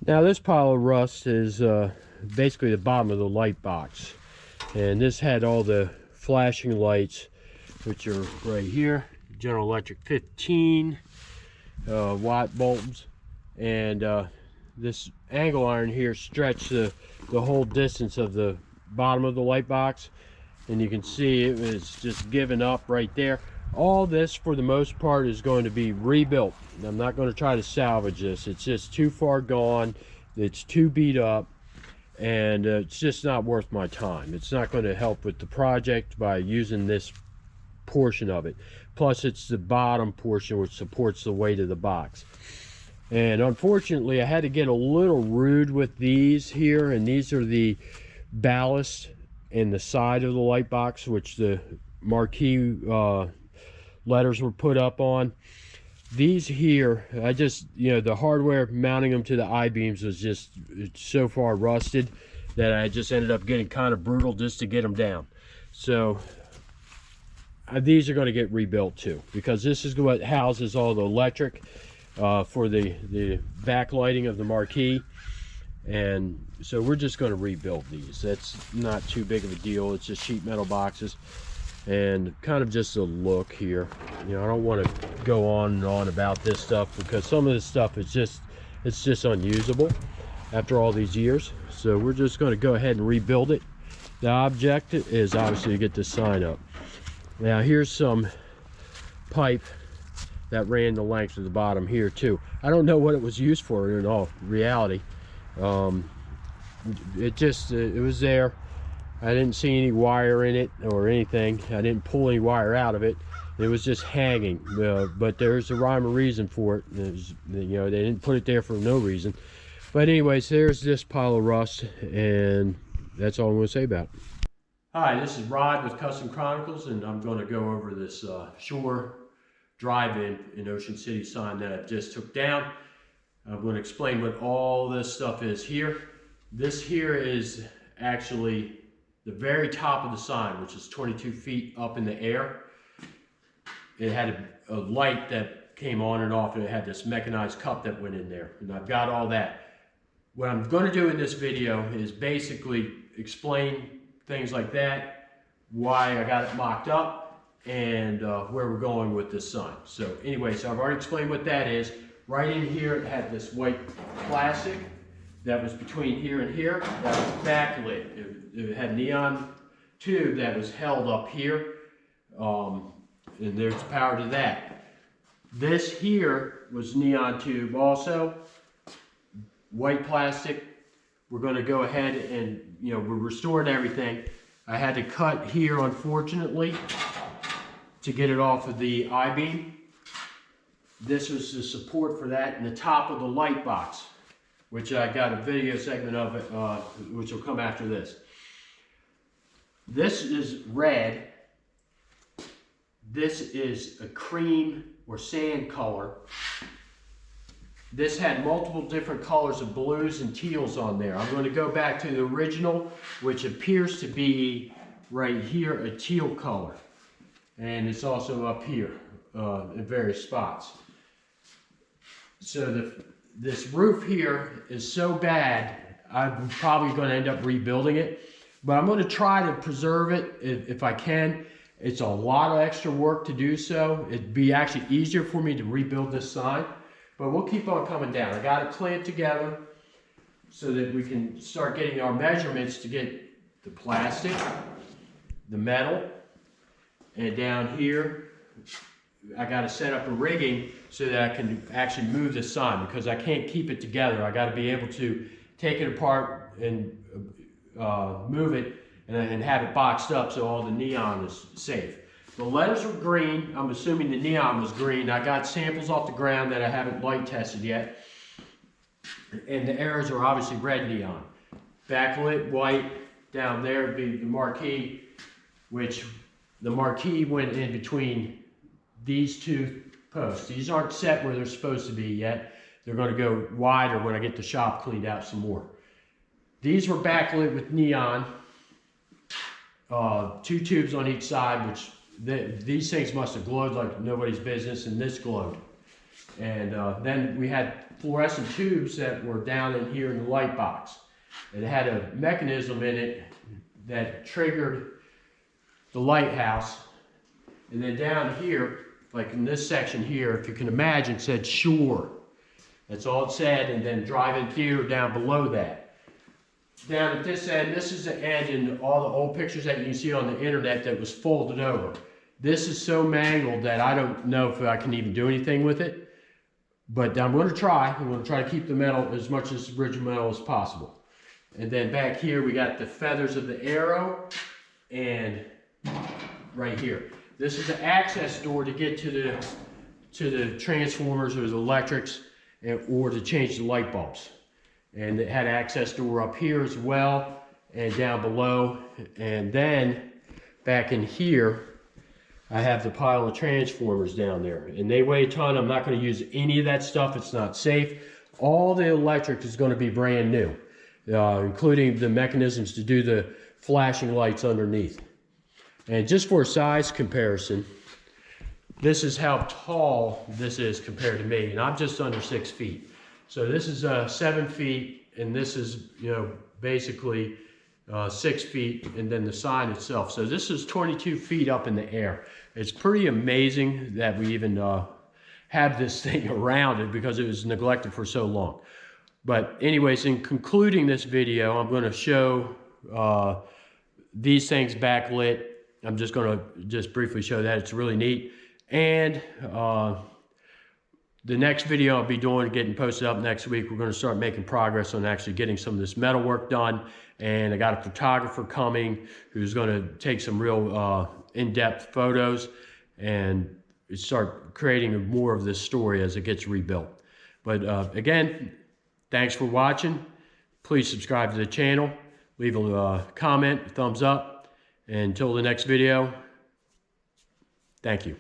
Now this pile of rust is basically the bottom of the light box, and this had all the flashing lights, which are right here, General Electric 15 watt bulbs, and this angle iron here stretched the whole distance of the bottom of the light box, and you can see it was just giving up right there. All this for the most part is going to be rebuilt. I'm not going to try to salvage this. It's just too far gone, it's too beat up, and it's just not worth my time. It's not going to help with the project by using this portion of it. Plus it's the bottom portion which supports the weight of the box. And unfortunately I had to get a little rude with these here, and these are the ballast in the side of the light box which the marquee letters were put up on. These here, I just, the hardware mounting them to the I-beams was just so far rusted that I just ended up getting kind of brutal just to get them down. So these are going to get rebuilt too, because this is what houses all the electric for the backlighting of the marquee. And so we're just going to rebuild these. That's not too big of a deal. It's just sheet metal boxes. And kind of just a look here. I don't want to go on and on about this stuff because some of this stuff is it's just unusable after all these years. So we're just going to go ahead and rebuild it. The object is obviously to get this sign up. Now here's some pipe that ran the length of the bottom here too. I don't know what it was used for in all reality. It was there. I didn't see any wire in it or anything. I didn't pull any wire out of it. It was just hanging. But there's a rhyme or reason for it. They didn't put it there for no reason. But anyways, there's this pile of rust, and that's all I'm going to say about it. Hi, this is Rod with Custom Chronicles, and I'm going to go over this Shore Drive-In in Ocean City sign that I just took down. I'm going to explain what all this stuff is here. This here is actually the very top of the sign, which is 22 feet up in the air. It had a light that came on and off, and it had this mechanized cup that went in there, and I've got all that. What I'm going to do in this video is basically explain things like that, why I got it mocked up, and where we're going with this sign. So anyway, so I've already explained what that is. Right in here it had this white plastic that was between here and here, that was backlit. It had neon tube that was held up here, and there's power to that. This here was neon tube also, white plastic. We're going to go ahead and, we're restoring everything. I had to cut here, unfortunately, to get it off of the I-beam. This was the support for that, and the top of the light box, which I got a video segment of it, which will come after this. This is red. This is a cream or sand color. This had multiple different colors of blues and teals on there. I'm going to go back to the original, which appears to be right here a teal color. And it's also up here in various spots. So this roof here is so bad, I'm probably going to end up rebuilding it. But I'm going to try to preserve it if I can. It's a lot of extra work to do so. It'd be actually easier for me to rebuild this sign. But we'll keep on coming down. I got it clamped together so that we can start getting our measurements to get the plastic, the metal, and down here I got to set up a rigging so that I can actually move the sign, because I can't keep it together. I got to be able to take it apart and move it and have it boxed up so all the neon is safe. The letters were green. I'm assuming the neon was green. I got samples off the ground that I haven't light tested yet. And the arrows are obviously red neon. Backlit white. Down there would be the marquee, which the marquee went in between these two posts. These aren't set where they're supposed to be yet. They're going to go wider when I get the shop cleaned out some more. These were backlit with neon. 2 tubes on each side, which these things must have glowed like nobody's business, and this glowed. And then we had fluorescent tubes that were down in here in the light box. It had a mechanism in it that triggered the lighthouse. And then down here, like in this section here, if you can imagine, it said shore. That's all it said, and then drive-in theater down below that. Down at this end, this is the end in all the old pictures that you can see on the internet that was folded over. This is so mangled that I don't know if I can even do anything with it. But I'm going to try. I'm going to try to keep the metal as much as the original metal as possible. And then back here, we got the feathers of the arrow, and right here. This is the access door to get to the transformers or the electrics, or to change the light bulbs. And it had an access door up here as well, and down below. And then back in here, I have the pile of transformers down there, and they weigh a ton. I'm not going to use any of that stuff. It's not safe. All the electric is going to be brand new, including the mechanisms to do the flashing lights underneath. And just for a size comparison, this is how tall this is compared to me, and I'm just under 6 feet. So this is 7 feet, and this is, you know, basically 6 feet, and then the sign itself. So this is 22 feet up in the air. It's pretty amazing that we even have this thing around it, because it was neglected for so long. But anyways, in concluding this video, I'm going to show these things backlit. I'm just going to briefly show that. It's really neat. And the next video I'll be doing, getting posted up next week, we're going to start making progress on actually getting some of this metal work done. And I got a photographer coming who's going to take some real in-depth photos and start creating more of this story as it gets rebuilt. But again, thanks for watching. Please subscribe to the channel, leave a comment, a thumbs up. And until the next video, thank you.